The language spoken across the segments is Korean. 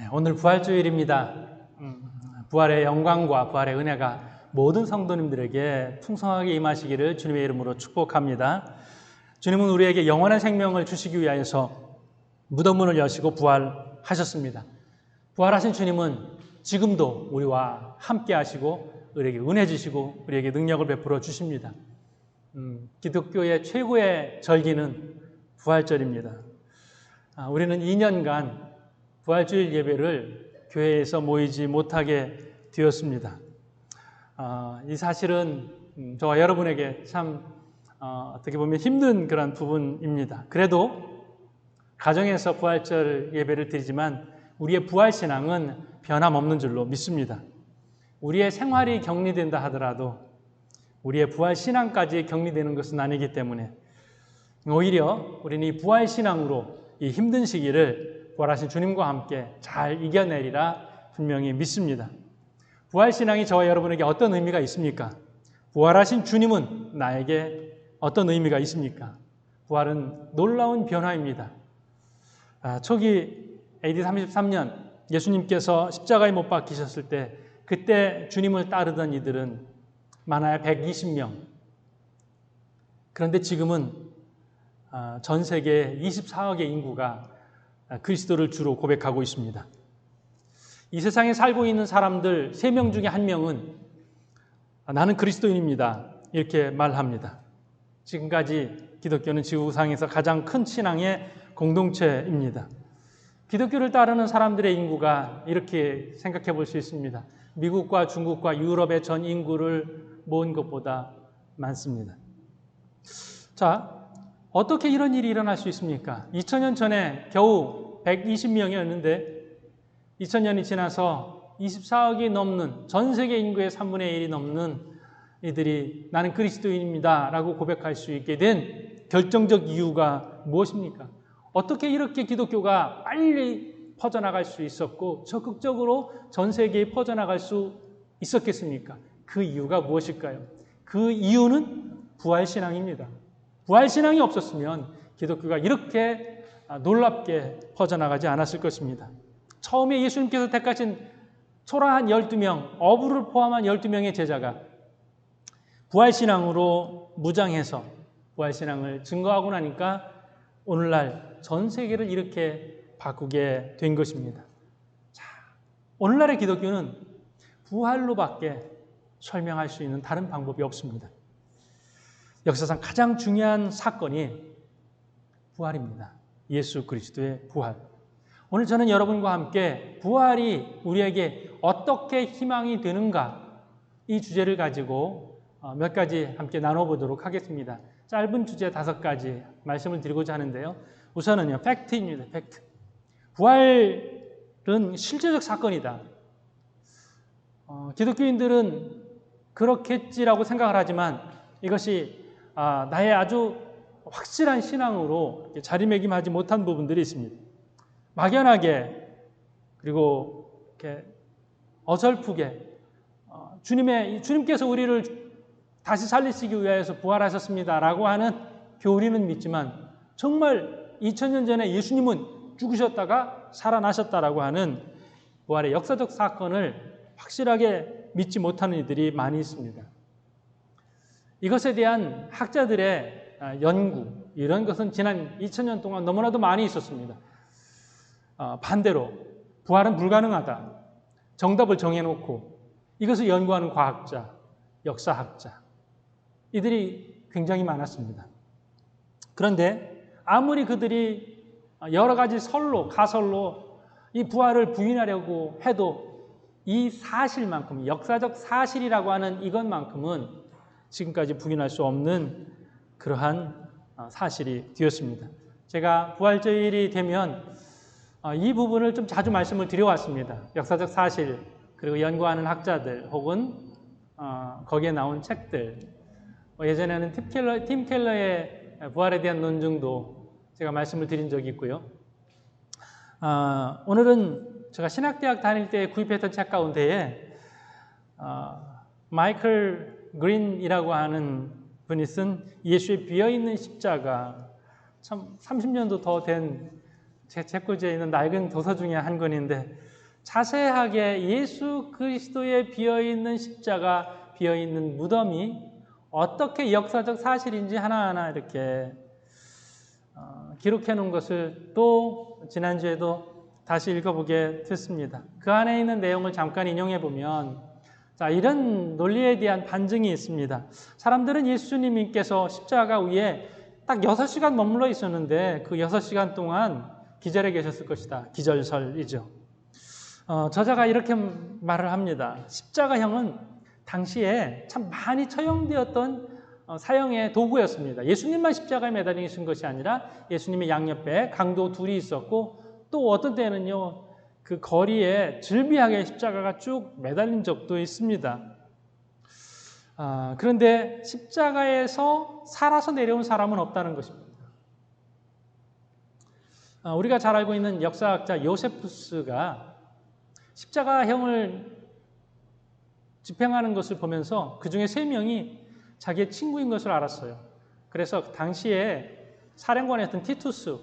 오늘 부활주일입니다. 부활의 영광과 부활의 은혜가 모든 성도님들에게 풍성하게 임하시기를 주님의 이름으로 축복합니다. 주님은 우리에게 영원한 생명을 주시기 위하여서 무덤문을 여시고 부활하셨습니다. 부활하신 주님은 지금도 우리와 함께 하시고 우리에게 은혜 주시고 우리에게 능력을 베풀어 주십니다. 기독교의 최고의 절기는 부활절입니다. 우리는 2년간 부활주일 예배를 교회에서 모이지 못하게 되었습니다. 이 사실은 저와 여러분에게 참 어떻게 보면 힘든 그런 부분입니다. 그래도 가정에서 부활절 예배를 드리지만 우리의 부활신앙은 변함없는 줄로 믿습니다. 우리의 생활이 격리된다 하더라도 우리의 부활신앙까지 격리되는 것은 아니기 때문에 오히려 우리는 이 부활신앙으로 이 힘든 시기를 부활하신 주님과 함께 잘 이겨내리라 분명히 믿습니다. 부활신앙이 저와 여러분에게 어떤 의미가 있습니까? 부활하신 주님은 나에게 어떤 의미가 있습니까? 부활은 놀라운 변화입니다. 초기 AD 33년 예수님께서 십자가에 못 박히셨을 때 그때 주님을 따르던 이들은 많아야 120명. 그런데 지금은 전 세계 24억의 인구가 그리스도를 주로 고백하고 있습니다. 이 세상에 살고 있는 사람들 3명 중에 1명은 나는 그리스도인입니다. 이렇게 말합니다. 지금까지 기독교는 지구상에서 가장 큰 신앙의 공동체입니다. 기독교를 따르는 사람들의 인구가 이렇게 생각해 볼 수 있습니다. 미국과 중국과 유럽의 전 인구를 모은 것보다 많습니다. 자, 어떻게 이런 일이 일어날 수 있습니까? 2000년 전에 겨우 120명이었는데 2000년이 지나서 24억이 넘는 전 세계 인구의 3분의 1이 넘는 이들이 나는 그리스도인입니다 라고 고백할 수 있게 된 결정적 이유가 무엇입니까? 어떻게 이렇게 기독교가 빨리 퍼져나갈 수 있었고 적극적으로 전 세계에 퍼져나갈 수 있었겠습니까? 그 이유가 무엇일까요? 그 이유는 부활신앙입니다. 부활신앙이 없었으면 기독교가 이렇게 놀랍게 퍼져나가지 않았을 것입니다. 처음에 예수님께서 택하신 초라한 12명, 어부를 포함한 12명의 제자가 부활신앙으로 무장해서 부활신앙을 증거하고 나니까 오늘날 전 세계를 이렇게 바꾸게 된 것입니다. 자, 오늘날의 기독교는 부활로밖에 설명할 수 있는 다른 방법이 없습니다. 역사상 가장 중요한 사건이 부활입니다. 예수 그리스도의 부활. 오늘 저는 여러분과 함께 부활이 우리에게 어떻게 희망이 되는가 이 주제를 가지고 몇 가지 함께 나눠보도록 하겠습니다. 짧은 주제 5가지 말씀을 드리고자 하는데요. 우선은요, 팩트입니다. 팩트. 부활은 실제적 사건이다. 기독교인들은 그렇겠지라고 생각을 하지만 이것이 나의 아주 확실한 신앙으로 자리매김하지 못한 부분들이 있습니다. 막연하게 그리고 이렇게 어설프게 주님께서 우리를 다시 살리시기 위하여서 부활하셨습니다라고 하는 교리는 믿지만 정말 2000년 전에 예수님은 죽으셨다가 살아나셨다라고 하는 부활의 역사적 사건을 확실하게 믿지 못하는 이들이 많이 있습니다. 이것에 대한 학자들의 연구, 이런 것은 지난 2000년 동안 너무나도 많이 있었습니다. 반대로 부활은 불가능하다. 정답을 정해놓고 이것을 연구하는 과학자, 역사학자, 이들이 굉장히 많았습니다. 그런데 아무리 그들이 여러 가지 가설로 이 부활을 부인하려고 해도 이 사실만큼, 역사적 사실이라고 하는 이것만큼은 지금까지 부인할 수 없는 그러한 사실이 되었습니다. 제가 부활절이 되면 이 부분을 좀 자주 말씀을 드려왔습니다. 역사적 사실, 그리고 연구하는 학자들 혹은 거기에 나온 책들. 예전에는 팀 켈러의 부활에 대한 논증도 제가 말씀을 드린 적이 있고요. 오늘은 제가 신학대학 다닐 때 구입했던 책 가운데에 마이클 그린이라고 하는 분이 쓴 예수의 비어있는 십자가, 참 30년도 더 된 제 책꽂이에 있는 낡은 도서 중에 한 권인데 자세하게 예수 그리스도의 비어있는 십자가, 비어있는 무덤이 어떻게 역사적 사실인지 하나하나 이렇게 기록해 놓은 것을 또 지난주에도 다시 읽어보게 됐습니다. 그 안에 있는 내용을 잠깐 인용해 보면 이런 논리에 대한 반증이 있습니다. 사람들은 예수님께서 십자가 위에 딱 6시간 머물러 있었는데 그 6시간 동안 기절해 계셨을 것이다. 기절설이죠. 저자가 이렇게 말을 합니다. 십자가형은 당시에 참 많이 처형되었던 사형의 도구였습니다. 예수님만 십자가에 매달리신 것이 아니라 예수님의 양옆에 강도 둘이 있었고 또 어떤 때는요 그 거리에 즐비하게 십자가가 쭉 매달린 적도 있습니다. 그런데 십자가에서 살아서 내려온 사람은 없다는 것입니다. 우리가 잘 알고 있는 역사학자 요세푸스가 십자가형을 집행하는 것을 보면서 그 중에 3명이 자기의 친구인 것을 알았어요. 그래서 당시에 사령관이었던 티투스,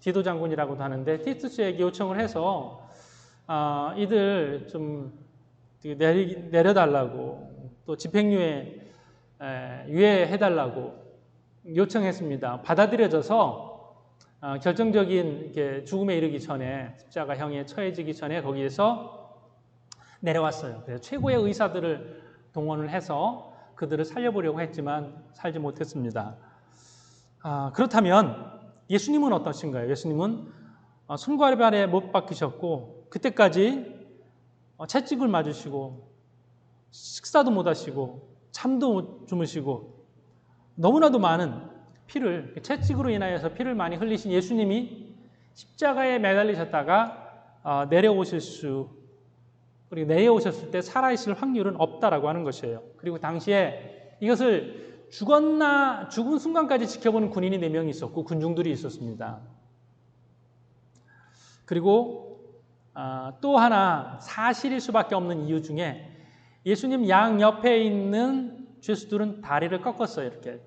디도 장군이라고도 하는데 티투스에게 요청을 해서 이들 좀 내려달라고 또 집행유예 유예해달라고 요청했습니다. 받아들여져서 결정적인 죽음에 이르기 전에 십자가형에 처해지기 전에 거기에서 내려왔어요. 그래서 최고의 의사들을 동원을 해서 그들을 살려보려고 했지만 살지 못했습니다. 그렇다면 예수님은 어떠신가요? 예수님은 손과 발에 못 박히셨고 그때까지 채찍을 맞으시고 식사도 못 하시고 잠도 못 주무시고 너무나도 많은 피를 채찍으로 인하여서 피를 많이 흘리신 예수님이 십자가에 매달리셨다가 내려오셨을 때 살아있을 확률은 없다라고 하는 것이에요. 그리고 당시에 이것을 죽은 순간까지 지켜보는 군인이 4명이 있었고 군중들이 있었습니다. 그리고 또 하나 사실일 수밖에 없는 이유 중에 예수님 양옆에 있는 죄수들은 다리를 꺾었어요. 이렇게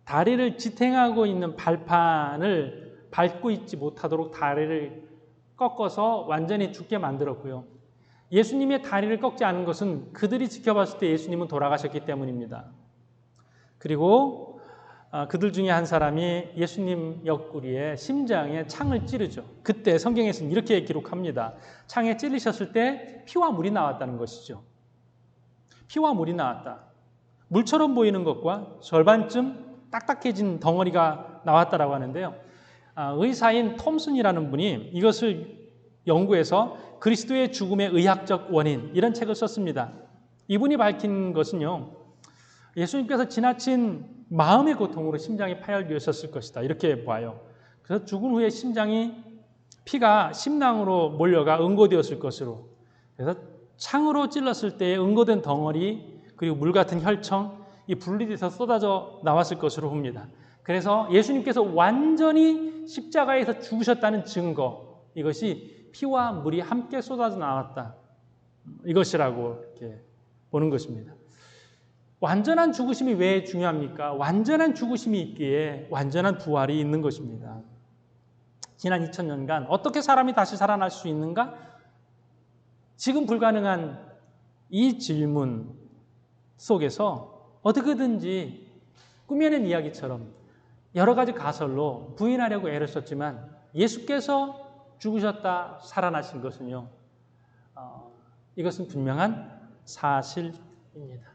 다리를 지탱하고 있는 발판을 밟고 있지 못하도록 다리를 꺾어서 완전히 죽게 만들었고요. 예수님의 다리를 꺾지 않은 것은 그들이 지켜봤을 때 예수님은 돌아가셨기 때문입니다. 그리고 그들 중에 한 사람이 예수님 옆구리에 심장에 창을 찌르죠. 그때 성경에서는 이렇게 기록합니다. 창에 찔리셨을 때 피와 물이 나왔다는 것이죠. 피와 물이 나왔다. 물처럼 보이는 것과 절반쯤 딱딱해진 덩어리가 나왔다라고 하는데요. 의사인 톰슨이라는 분이 이것을 연구해서 그리스도의 죽음의 의학적 원인 이런 책을 썼습니다. 이분이 밝힌 것은요. 예수님께서 지나친 마음의 고통으로 심장이 파열되었을 것이다. 이렇게 봐요. 그래서 죽은 후에 피가 심낭으로 몰려가 응고되었을 것으로 그래서 창으로 찔렀을 때 응고된 덩어리 그리고 물 같은 혈청 이 분리돼서 쏟아져 나왔을 것으로 봅니다. 그래서 예수님께서 완전히 십자가에서 죽으셨다는 증거 이것이 피와 물이 함께 쏟아져 나왔다. 이것이라고 이렇게 보는 것입니다. 완전한 죽으심이 왜 중요합니까? 완전한 죽으심이 있기에 완전한 부활이 있는 것입니다. 지난 2000년간 어떻게 사람이 다시 살아날 수 있는가? 지금 불가능한 이 질문 속에서 어떻게든지 꾸며낸 이야기처럼 여러 가지 가설로 부인하려고 애를 썼지만 예수께서 죽으셨다 살아나신 것은요. 이것은 분명한 사실입니다.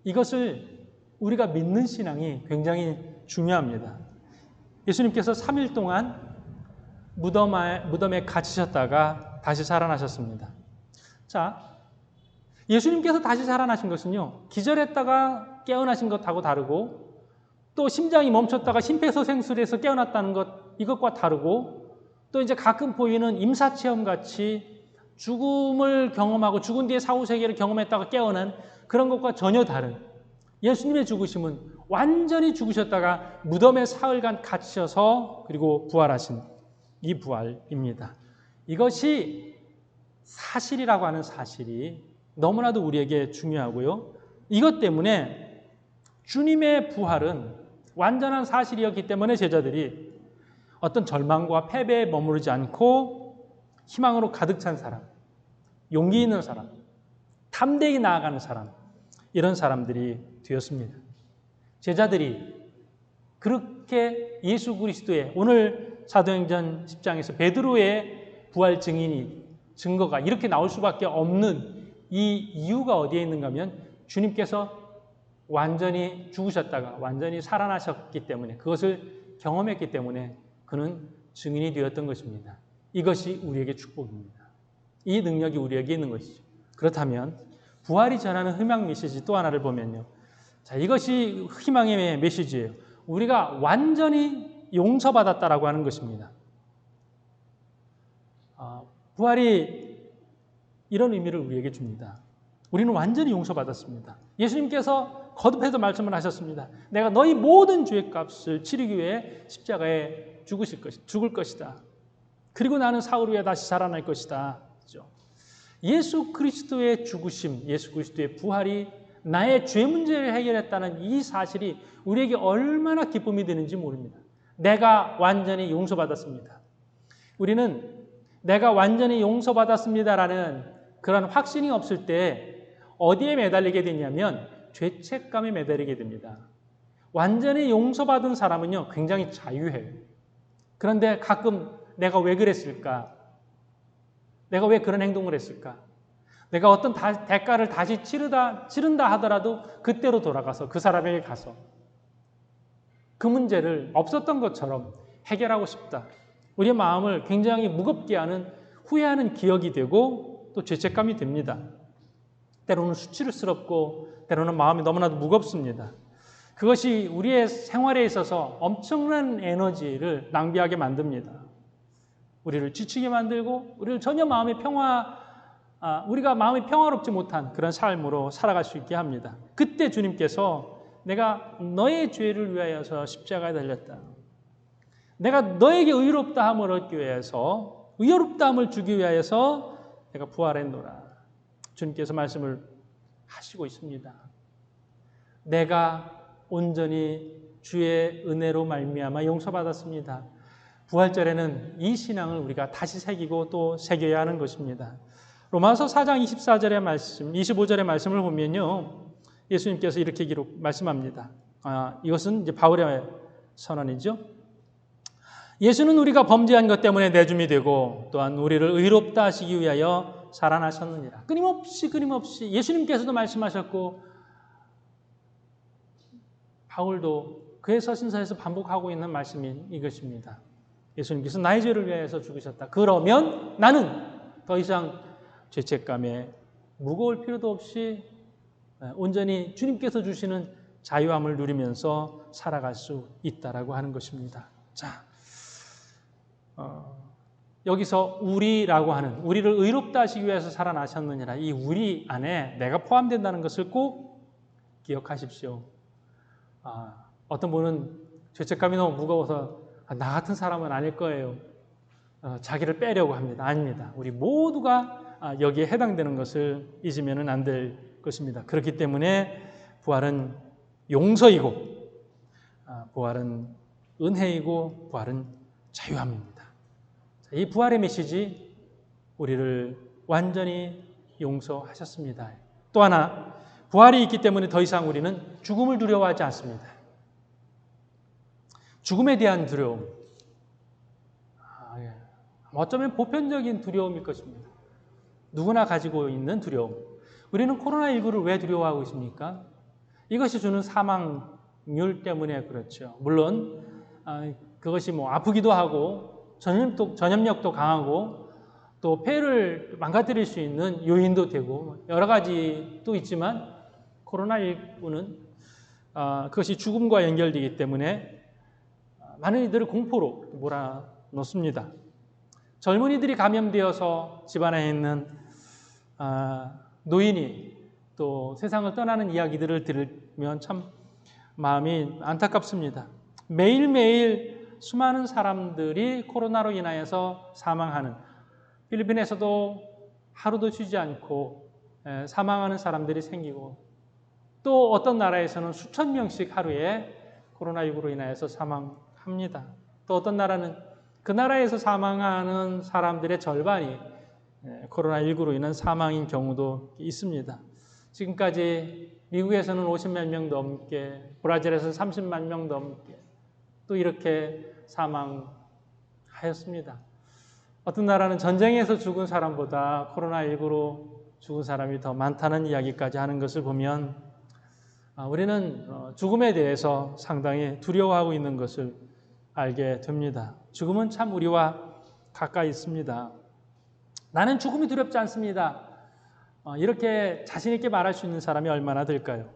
이것을 우리가 믿는 신앙이 굉장히 중요합니다. 예수님께서 3일 동안 무덤에 갇히셨다가 다시 살아나셨습니다. 자, 예수님께서 다시 살아나신 것은요. 기절했다가 깨어나신 것하고 다르고 또 심장이 멈췄다가 심폐소생술에서 깨어났다는 것 이것과 다르고 또 이제 가끔 보이는 임사체험같이 죽음을 경험하고 죽은 뒤에 사후세계를 경험했다가 깨어난 그런 것과 전혀 다른 예수님의 죽으심은 완전히 죽으셨다가 무덤에 사흘간 갇히셔서 그리고 부활하신 이 부활입니다. 이것이 사실이라고 하는 사실이 너무나도 우리에게 중요하고요. 이것 때문에 주님의 부활은 완전한 사실이었기 때문에 제자들이 어떤 절망과 패배에 머무르지 않고 희망으로 가득 찬 사람, 용기 있는 사람, 탐대히 나아가는 사람, 이런 사람들이 되었습니다. 제자들이 그렇게 예수 그리스도의, 오늘 사도행전 10장에서 베드로의 부활 증거가 이렇게 나올 수밖에 없는 이 이유가 어디에 있는가 하면 주님께서 완전히 죽으셨다가 완전히 살아나셨기 때문에, 그것을 경험했기 때문에 그는 증인이 되었던 것입니다. 이것이 우리에게 축복입니다. 이 능력이 우리에게 있는 것이죠. 그렇다면 부활이 전하는 희망 메시지 또 하나를 보면요. 자, 이것이 희망의 메시지예요. 우리가 완전히 용서받았다라고 하는 것입니다. 부활이 이런 의미를 우리에게 줍니다. 우리는 완전히 용서받았습니다. 예수님께서 거듭해서 말씀을 하셨습니다. 내가 너희 모든 죄의 값을 치르기 위해 십자가에 죽을 것이다. 그리고 나는 사흘 후에 다시 살아날 것이다. 예수 그리스도의 죽으심, 예수 그리스도의 부활이 나의 죄 문제를 해결했다는 이 사실이 우리에게 얼마나 기쁨이 되는지 모릅니다. 내가 완전히 용서받았습니다. 우리는 내가 완전히 용서받았습니다라는 그런 확신이 없을 때 어디에 매달리게 되냐면 죄책감에 매달리게 됩니다. 완전히 용서받은 사람은요, 굉장히 자유해요. 그런데 가끔 내가 왜 그랬을까? 내가 왜 그런 행동을 했을까? 내가 어떤 대가를 다시 치른다 하더라도 그때로 돌아가서 그 사람에게 가서 그 문제를 없었던 것처럼 해결하고 싶다. 우리의 마음을 굉장히 무겁게 하는, 후회하는 기억이 되고 또 죄책감이 됩니다. 때로는 수치스럽고 때로는 마음이 너무나도 무겁습니다. 그것이 우리의 생활에 있어서 엄청난 에너지를 낭비하게 만듭니다. 우리를 지치게 만들고 우리를 전혀 우리가 마음이 평화롭지 못한 그런 삶으로 살아갈 수 있게 합니다. 그때 주님께서 내가 너의 죄를 위하여서 십자가에 달렸다. 내가 너에게 의롭다함을 얻기 위해서, 의롭다함을 주기 위하여서 내가 부활했노라. 주님께서 말씀을 하시고 있습니다. 내가 온전히 주의 은혜로 말미암아 용서받았습니다. 부활절에는 이 신앙을 우리가 다시 새기고 또 새겨야 하는 것입니다. 로마서 4장 24절의 말씀, 25절의 말씀을 보면요, 예수님께서 이렇게 말씀합니다. 이것은 이제 바울의 선언이죠. 예수는 우리가 범죄한 것 때문에 내줌이 되고 또한 우리를 의롭다 하시기 위하여 살아나셨느니라. 끊임없이 예수님께서도 말씀하셨고 바울도 그의 서신서에서 반복하고 있는 말씀이 이것입니다. 예수님께서 나의 죄를 위하여서 죽으셨다. 그러면 나는 더 이상 죄책감에 무거울 필요도 없이 온전히 주님께서 주시는 자유함을 누리면서 살아갈 수 있다라고 하는 것입니다. 자, 여기서 우리라고 하는, 우리를 의롭다 하시기 위해서 살아나셨느니라, 이 우리 안에 내가 포함된다는 것을 꼭 기억하십시오. 어떤 분은 죄책감이 너무 무거워서 나 같은 사람은 아닐 거예요. 자기를 빼려고 합니다. 아닙니다. 우리 모두가 여기에 해당되는 것을 잊으면 안 될 것입니다. 그렇기 때문에 부활은 용서이고 부활은 은혜이고 부활은 자유함입니다. 이 부활의 메시지, 우리를 완전히 용서하셨습니다. 또 하나, 부활이 있기 때문에 더 이상 우리는 죽음을 두려워하지 않습니다. 죽음에 대한 두려움, 어쩌면 보편적인 두려움일 것입니다. 누구나 가지고 있는 두려움. 우리는 코로나19를 왜 두려워하고 있습니까? 이것이 주는 사망률 때문에 그렇죠. 물론 그것이 아프기도 하고 전염력도 강하고 또 폐를 망가뜨릴 수 있는 요인도 되고 여러 가지도 있지만 코로나19는 그것이 죽음과 연결되기 때문에 많은 이들을 공포로 몰아넣습니다. 젊은이들이 감염되어서 집안에 있는 노인이 또 세상을 떠나는 이야기들을 들으면 참 마음이 안타깝습니다. 매일매일 수많은 사람들이 코로나로 인하여서 사망하는, 필리핀에서도 하루도 쉬지 않고 사망하는 사람들이 생기고 또 어떤 나라에서는 수천 명씩 하루에 코로나19로 인하여서 사망합니다. 또 어떤 나라는 그 나라에서 사망하는 사람들의 절반이 코로나19로 인한 사망인 경우도 있습니다. 지금까지 미국에서는 50만 명 넘게, 브라질에서 30만 명 넘게 또 이렇게 사망하였습니다. 어떤 나라는 전쟁에서 죽은 사람보다 코로나19로 죽은 사람이 더 많다는 이야기까지 하는 것을 보면 우리는 죽음에 대해서 상당히 두려워하고 있는 것을 알게 됩니다. 죽음은 참 우리와 가까이 있습니다. 나는 죽음이 두렵지 않습니다. 이렇게 자신 있게 말할 수 있는 사람이 얼마나 될까요?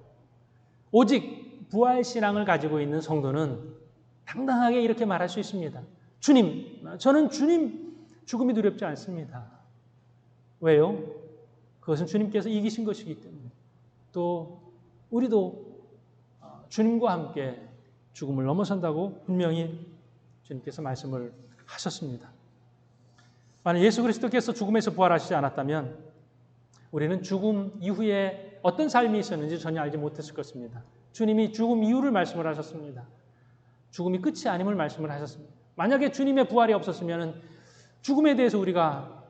오직 부활신앙을 가지고 있는 성도는 당당하게 이렇게 말할 수 있습니다. 주님, 저는 주님 죽음이 두렵지 않습니다. 왜요? 그것은 주님께서 이기신 것이기 때문에. 또 우리도 주님과 함께 죽음을 넘어선다고 분명히 주님께서 말씀을 하셨습니다. 만약 예수 그리스도께서 죽음에서 부활하시지 않았다면 우리는 죽음 이후에 어떤 삶이 있었는지 전혀 알지 못했을 것입니다. 주님이 죽음 이후를 말씀을 하셨습니다. 죽음이 끝이 아님을 말씀을 하셨습니다. 만약에 주님의 부활이 없었으면 죽음에 대해서 우리가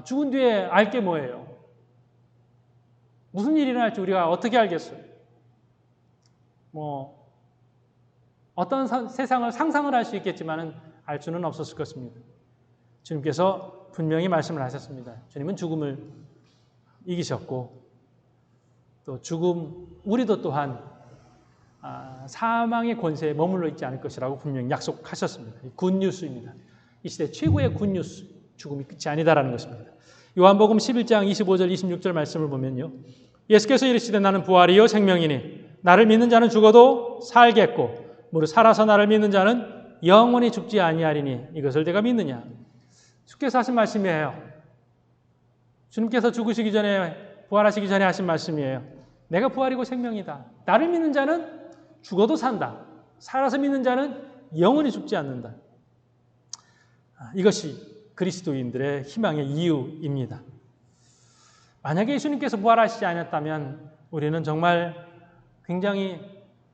죽은 뒤에 알 게 뭐예요? 무슨 일이 일어날지 우리가 어떻게 알겠어요? 어떤 세상을 상상을 할 수 있겠지만은 알 수는 없었을 것입니다. 주님께서 분명히 말씀을 하셨습니다. 주님은 죽음을 이기셨고 또 우리도 또한 사망의 권세에 머물러 있지 않을 것이라고 분명히 약속하셨습니다. 굿뉴스입니다. 이 시대 최고의 굿뉴스, 죽음이 끝이 아니다라는 것입니다. 요한복음 11장 25절 26절 말씀을 보면요. 예수께서 이르시되 나는 부활이요 생명이니 나를 믿는 자는 죽어도 살겠고 무릇 살아서 나를 믿는 자는 영원히 죽지 아니하리니 이것을 내가 믿느냐. 주께서 하신 말씀이에요. 주님께서 죽으시기 전에 부활하시기 전에 하신 말씀이에요. 내가 부활이고 생명이다. 나를 믿는 자는 죽어도 산다. 살아서 믿는 자는 영원히 죽지 않는다. 이것이 그리스도인들의 희망의 이유입니다. 만약에 예수님께서 부활하시지 않았다면 우리는 정말 굉장히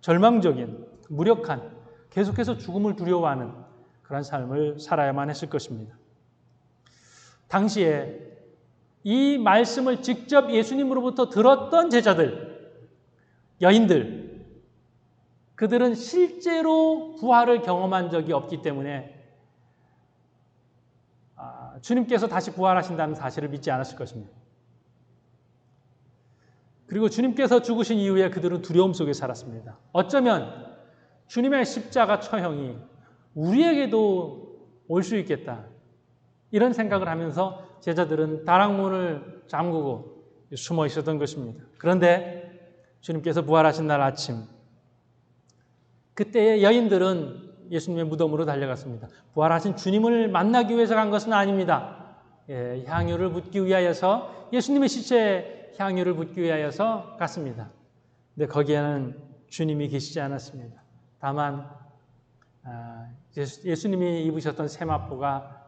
절망적인, 무력한, 계속해서 죽음을 두려워하는 그런 삶을 살아야만 했을 것입니다. 당시에 이 말씀을 직접 예수님으로부터 들었던 제자들, 여인들, 그들은 실제로 부활을 경험한 적이 없기 때문에 주님께서 다시 부활하신다는 사실을 믿지 않았을 것입니다. 그리고 주님께서 죽으신 이후에 그들은 두려움 속에 살았습니다. 어쩌면 주님의 십자가 처형이 우리에게도 올 수 있겠다. 이런 생각을 하면서 제자들은 다락문을 잠그고 숨어 있었던 것입니다. 그런데 주님께서 부활하신 날 아침, 그때의 여인들은 예수님의 무덤으로 달려갔습니다. 부활하신 주님을 만나기 위해서 간 것은 아닙니다. 향유를 붓기 위하여서, 예수님의 시체에 향유를 붓기 위하여서 갔습니다. 근데 거기에는 주님이 계시지 않았습니다. 다만 예수님이 입으셨던 세마포가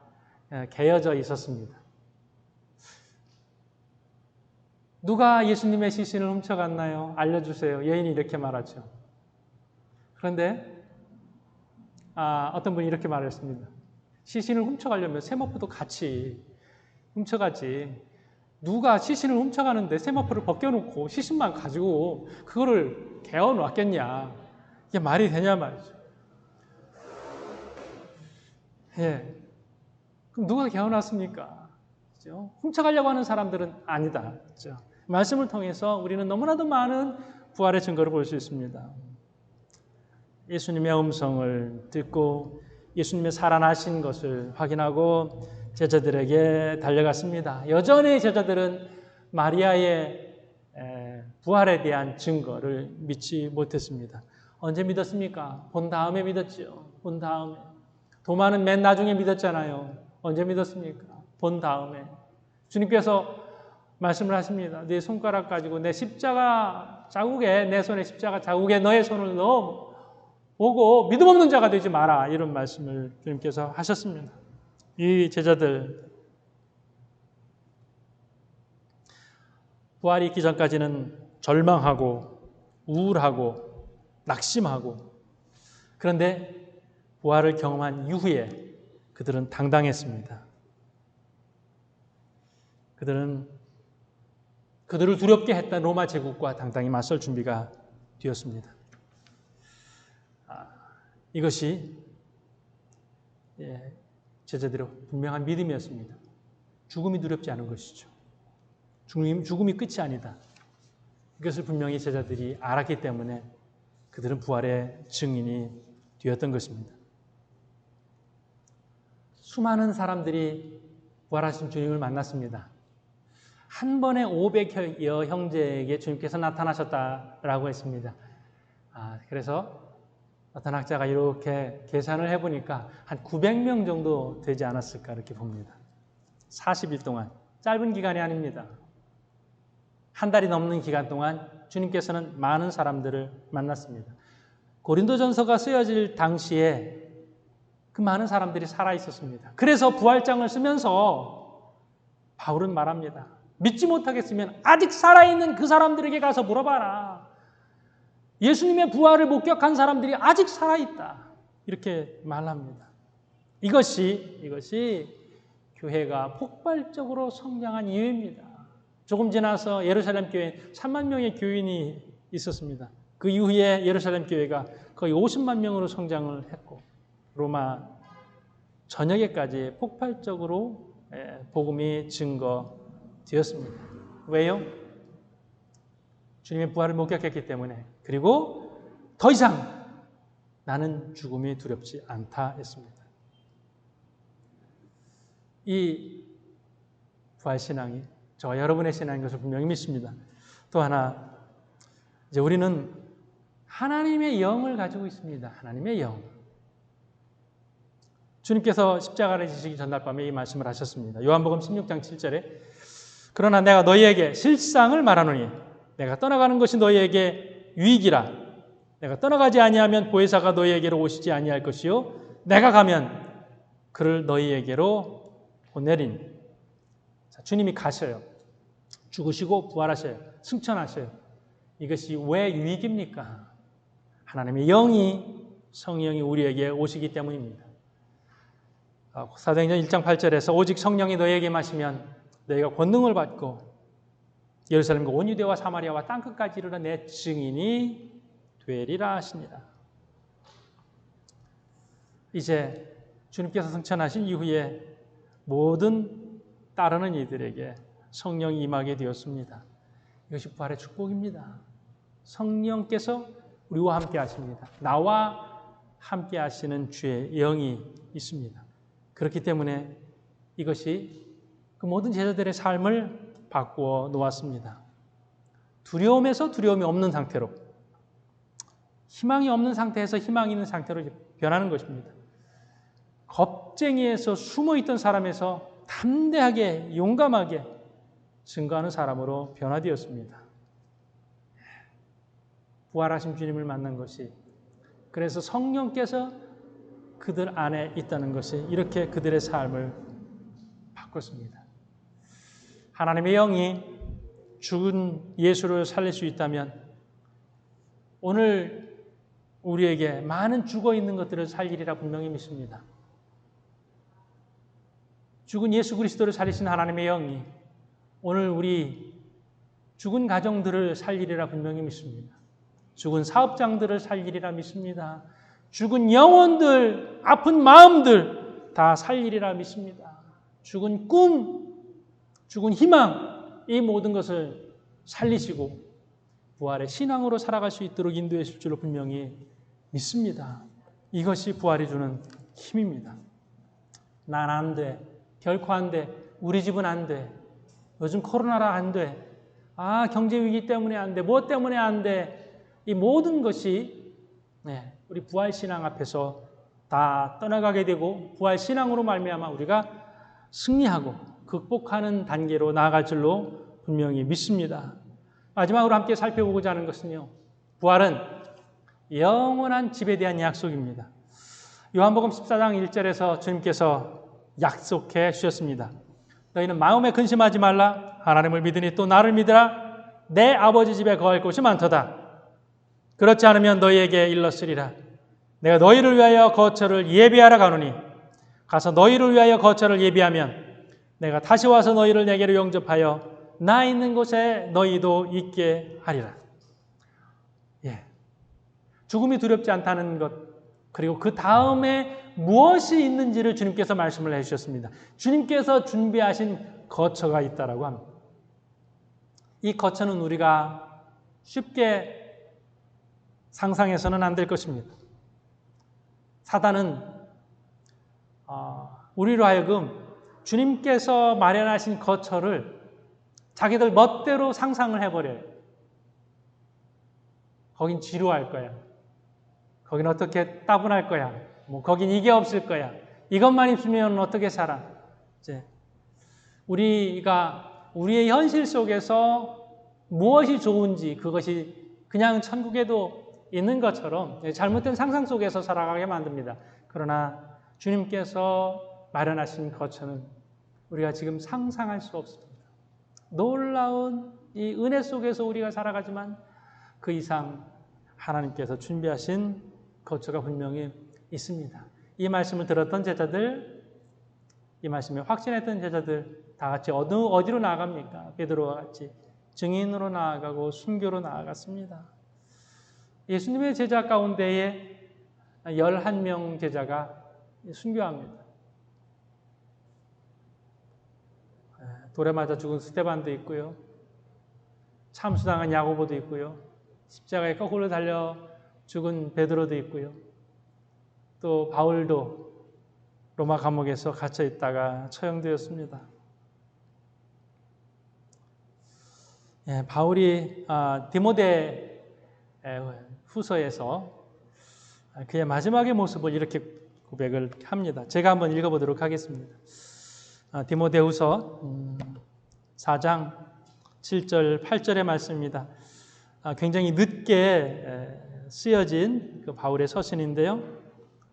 개어져 있었습니다. 누가 예수님의 시신을 훔쳐갔나요? 알려주세요. 여인이 이렇게 말하죠. 그런데 어떤 분이 이렇게 말했습니다. 시신을 훔쳐가려면 세마포도 같이 훔쳐가지. 누가 시신을 훔쳐가는데 세마포를 벗겨놓고 시신만 가지고 그거를 개어놨겠냐. 이게 말이 되냐 말이죠. 그럼 누가 개어놨습니까? 그렇죠? 훔쳐가려고 하는 사람들은 아니다. 그렇죠? 말씀을 통해서 우리는 너무나도 많은 부활의 증거를 볼 수 있습니다. 예수님의 음성을 듣고 예수님의 살아나신 것을 확인하고 제자들에게 달려갔습니다. 여전히 제자들은 마리아의 부활에 대한 증거를 믿지 못했습니다. 언제 믿었습니까? 본 다음에 믿었죠. 본 다음에. 도마는 맨 나중에 믿었잖아요. 언제 믿었습니까? 본 다음에. 주님께서 말씀을 하십니다. 네 손가락 가지고 내 십자가 자국에, 내 손에 십자가 자국에 너의 손을 넣어 보고 믿음 없는 자가 되지 마라. 이런 말씀을 주님께서 하셨습니다. 이 제자들, 부활이 있기 전까지는 절망하고 우울하고 낙심하고, 그런데 부활을 경험한 이후에 그들은 당당했습니다. 그들을 두렵게 했던 로마 제국과 당당히 맞설 준비가 되었습니다. 이것이 제자들의 분명한 믿음이었습니다. 죽음이 두렵지 않은 것이죠. 죽음이 끝이 아니다. 이것을 분명히 제자들이 알았기 때문에 그들은 부활의 증인이 되었던 것입니다. 수많은 사람들이 부활하신 주님을 만났습니다. 한 번에 500여 형제에게 주님께서 나타나셨다라고 했습니다. 그래서 어떤 학자가 이렇게 계산을 해보니까 한 900명 정도 되지 않았을까 이렇게 봅니다. 40일 동안, 짧은 기간이 아닙니다. 한 달이 넘는 기간 동안 주님께서는 많은 사람들을 만났습니다. 고린도전서가 쓰여질 당시에 그 많은 사람들이 살아있었습니다. 그래서 부활장을 쓰면서 바울은 말합니다. 믿지 못하겠으면 아직 살아있는 그 사람들에게 가서 물어봐라. 예수님의 부활을 목격한 사람들이 아직 살아있다. 이렇게 말합니다. 이것이 교회가 폭발적으로 성장한 이유입니다. 조금 지나서 예루살렘 교회에 3만 명의 교인이 있었습니다. 그 이후에 예루살렘 교회가 거의 50만 명으로 성장을 했고 로마 전역에까지 폭발적으로 복음이 증거되었습니다. 왜요? 주님의 부활을 목격했기 때문에. 그리고 더 이상 나는 죽음이 두렵지 않다 했습니다. 이 부활신앙이 저와 여러분의 신앙인 것을 분명히 믿습니다. 또 하나, 이제 우리는 하나님의 영을 가지고 있습니다. 하나님의 영. 주님께서 십자가를 지시기 전날 밤에 이 말씀을 하셨습니다. 요한복음 16장 7절에 그러나 내가 너희에게 실상을 말하노니 내가 떠나가는 것이 너희에게 유익이라. 내가 떠나가지 아니하면 보혜사가 너희에게로 오시지 아니할 것이요 내가 가면 그를 너희에게로 보내리니. 주님이 가셔요. 죽으시고 부활하셔요. 승천하셔요. 이것이 왜 유익입니까? 하나님의 영이, 성령이 우리에게 오시기 때문입니다. 사도행전 1장 8절에서 오직 성령이 너희에게 마시면 너희가 권능을 받고 예루살렘과 온 유대와 사마리아와 땅끝까지 이르러 내 증인이 되리라 하시니라. 이제 주님께서 승천하신 이후에 모든 따르는 이들에게 성령이 임하게 되었습니다. 이것이 부활의 축복입니다. 성령께서 우리와 함께 하십니다. 나와 함께 하시는 주의 영이 있습니다. 그렇기 때문에 이것이 그 모든 제자들의 삶을 바꾸어 놓았습니다. 두려움에서 두려움이 없는 상태로, 희망이 없는 상태에서 희망이 있는 상태로 변하는 것입니다. 겁쟁이에서 숨어있던 사람에서 담대하게 용감하게 증거하는 사람으로 변화되었습니다. 부활하신 주님을 만난 것이, 그래서 성령께서 그들 안에 있다는 것이 이렇게 그들의 삶을 바꿨습니다. 하나님의 영이 죽은 예수를 살릴 수 있다면 오늘 우리에게 많은 죽어있는 것들을 살리리라 분명히 믿습니다. 죽은 예수 그리스도를 살리신 하나님의 영이 오늘 우리 죽은 가정들을 살리리라 분명히 믿습니다. 죽은 사업장들을 살리리라 믿습니다. 죽은 영혼들, 아픈 마음들 다 살리리라 믿습니다. 죽은 꿈, 죽은 희망, 이 모든 것을 살리시고 부활의 신앙으로 살아갈 수 있도록 인도하실 줄로 분명히 믿습니다. 이것이 부활이 주는 힘입니다. 난 안 돼. 결코 안 돼. 우리 집은 안 돼. 요즘 코로나라 안 돼. 경제 위기 때문에 안 돼. 뭐 때문에 안 돼. 이 모든 것이 우리 부활신앙 앞에서 다 떠나가게 되고 부활신앙으로 말미암아 우리가 승리하고 극복하는 단계로 나아갈 줄로 분명히 믿습니다. 마지막으로 함께 살펴보고자 하는 것은요, 부활은 영원한 집에 대한 약속입니다. 요한복음 14장 1절에서 주님께서 약속해 주셨습니다. 너희는 마음에 근심하지 말라. 하나님을 믿으니 또 나를 믿으라. 내 아버지 집에 거할 곳이 많도다. 그렇지 않으면 너희에게 일렀으리라. 내가 너희를 위하여 거처를 예비하러 가노니 가서 너희를 위하여 거처를 예비하면 내가 다시 와서 너희를 내게로 영접하여 나 있는 곳에 너희도 있게 하리라. 죽음이 두렵지 않다는 것, 그리고 그 다음에 무엇이 있는지를 주님께서 말씀을 해주셨습니다. 주님께서 준비하신 거처가 있다라고 합니다. 이 거처는 우리가 쉽게 상상해서는 안 될 것입니다. 사단은 우리로 하여금 주님께서 마련하신 거처를 자기들 멋대로 상상을 해버려요. 거긴 지루할 거야. 거긴 어떻게 따분할 거야. 거긴 이게 없을 거야. 이것만 있으면 어떻게 살아. 이제 우리가 우리의 현실 속에서 무엇이 좋은지 그것이 그냥 천국에도 있는 것처럼 잘못된 상상 속에서 살아가게 만듭니다. 그러나 주님께서 마련하신 거처는 우리가 지금 상상할 수 없습니다. 놀라운 이 은혜 속에서 우리가 살아가지만 그 이상 하나님께서 준비하신 거처가 분명히 있습니다. 이 말씀을 들었던 제자들, 이 말씀에 확신했던 제자들 다 같이 어디로 나아갑니까? 베드로와 같이 증인으로 나아가고 순교로 나아갔습니다. 예수님의 제자 가운데에 11명 제자가 순교합니다. 돌에 맞아 죽은 스데반도 있고요. 참수당한 야고보도 있고요. 십자가에 거꾸로 달려 죽은 베드로도 있고요. 또 바울도 로마 감옥에서 갇혀 있다가 처형되었습니다. 바울이 디모데 후서에서 그의 마지막의 모습을 이렇게 고백을 합니다. 제가 한번 읽어보도록 하겠습니다. 디모데후서 4장 7절 8절의 말씀입니다. 굉장히 늦게 쓰여진 그 바울의 서신인데요.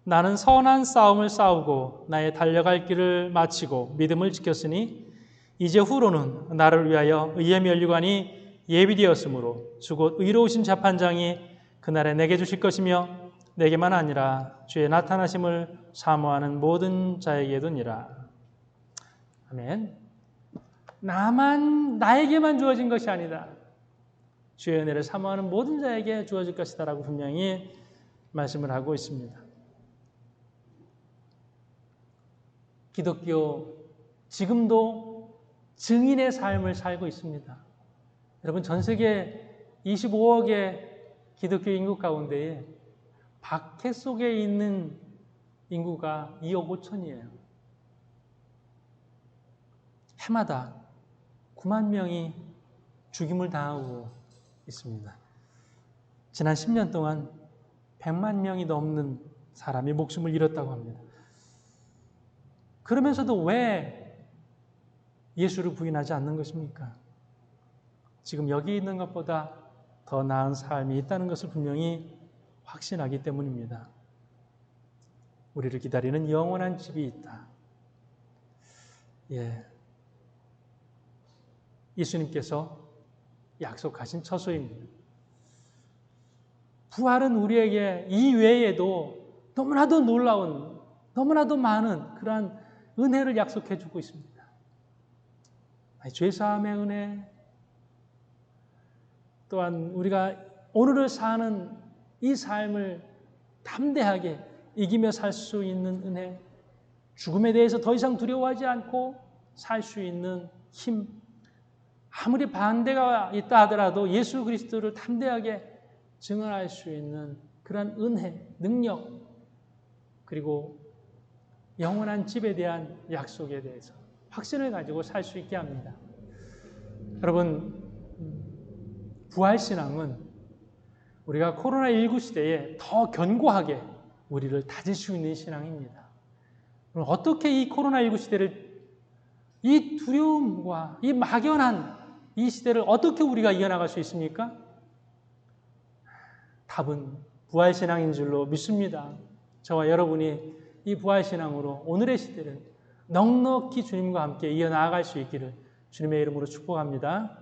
나는 선한 싸움을 싸우고 나의 달려갈 길을 마치고 믿음을 지켰으니 이제 후로는 나를 위하여 의의 면류관이 예비되었으므로 주곧 의로우신 재판장이 그날에 내게 주실 것이며 내게만 아니라 주의 나타나심을 사모하는 모든 자에게도니라. 아멘. 나에게만 주어진 것이 아니다. 주의 은혜를 사모하는 모든 자에게 주어질 것이다라고 분명히 말씀을 하고 있습니다. 기독교 지금도 증인의 삶을 살고 있습니다. 여러분, 전 세계 25억의 기독교 인구 가운데에 박해 속에 있는 인구가 2억 5천이에요. 해마다 9만 명이 죽임을 당하고 있습니다. 지난 10년 동안 100만 명이 넘는 사람이 목숨을 잃었다고 합니다. 그러면서도 왜 예수를 부인하지 않는 것입니까? 지금 여기 있는 것보다 더 나은 삶이 있다는 것을 분명히 확신하기 때문입니다. 우리를 기다리는 영원한 집이 있다. 예수님께서 약속하신 처소입니다. 부활은 우리에게 이 외에도 너무나도 놀라운, 너무나도 많은 그러한 은혜를 약속해 주고 있습니다. 죄사함의 은혜, 또한 우리가 오늘을 사는 이 삶을 담대하게 이기며 살 수 있는 은혜, 죽음에 대해서 더 이상 두려워하지 않고 살 수 있는 힘, 아무리 반대가 있다 하더라도 예수 그리스도를 담대하게 증언할 수 있는 그런 은혜, 능력, 그리고 영원한 집에 대한 약속에 대해서 확신을 가지고 살 수 있게 합니다. 여러분, 부활신앙은 우리가 코로나19 시대에 더 견고하게 우리를 다질 수 있는 신앙입니다. 그럼 어떻게 이 코로나19 시대를, 이 두려움과 이 막연한 이 시대를 어떻게 우리가 이겨나갈 수 있습니까? 답은 부활신앙인 줄로 믿습니다. 저와 여러분이 이 부활신앙으로 오늘의 시대를 넉넉히 주님과 함께 이어나갈 수 있기를 주님의 이름으로 축복합니다.